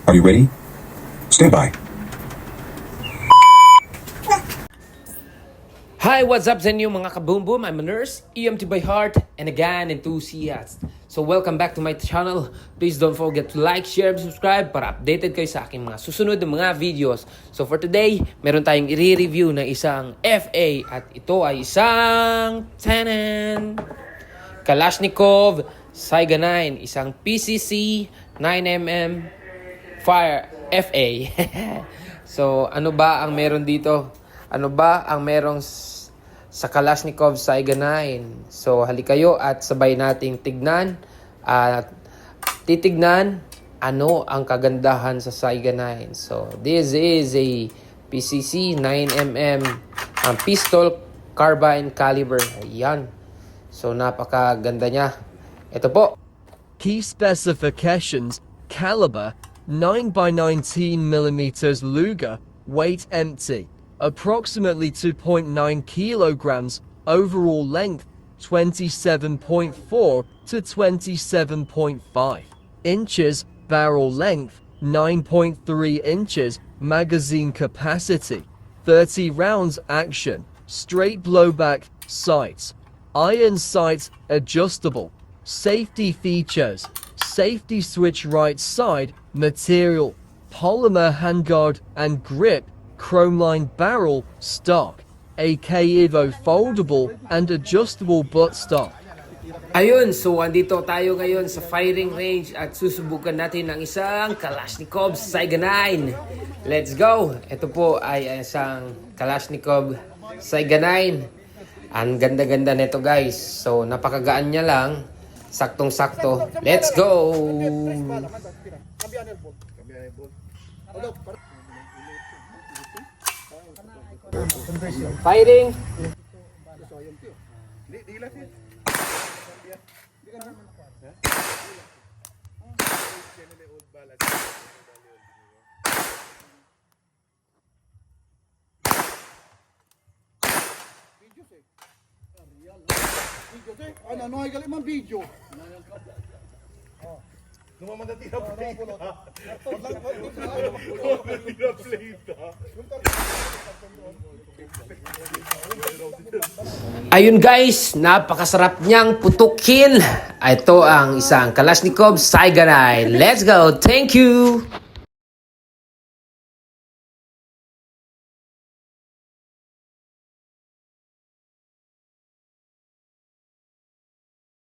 Are you ready? Stand by. Hi, what's up sa inyo mga kaboom boom? I'm a nurse, EMT by heart, and a gun enthusiast. So welcome back to my channel. Please don't forget to like, share, and subscribe para updated kayo sa aking mga susunod na mga videos. So for today, meron tayong i-review na isang FA at ito ay isang Kalashnikov Saiga 9, isang PCC 9mm Fire FA. So ano ba ang meron dito? Ano ba ang merong sa Kalashnikov Saiga 9? So halika kayo at sabay nating tignan at titignan ano ang kagandahan sa Saiga 9. So this is a PCC 9mm pistol carbine caliber. Ayan. So napakaganda niya. Ito po. Key specifications: caliber 9x19mm Luger, weight empty, approximately 2.9 kilograms, overall length 27.4 to 27.5 inches, barrel length 9.3 inches, magazine capacity 30 rounds, action, straight blowback sights, iron sights adjustable, safety features, safety switch right side, material, polymer handguard and grip, chromeline barrel, stock, AK Evo foldable and adjustable buttstock. Ayun, so andito tayo ngayon sa firing range at susubukan natin ang isang Kalashnikov Saiga 9. Let's go! Ito po ay isang Kalashnikov Saiga 9. Ang ganda-ganda nito guys. So napakagaan niya lang. Saktong-sakto. Let's go! Firing! Ano ay galing man video. Ayun guys, napakasarap niyang putukin. Ito ang isang Kalashnikov Saiga 9. Let's go! Thank you!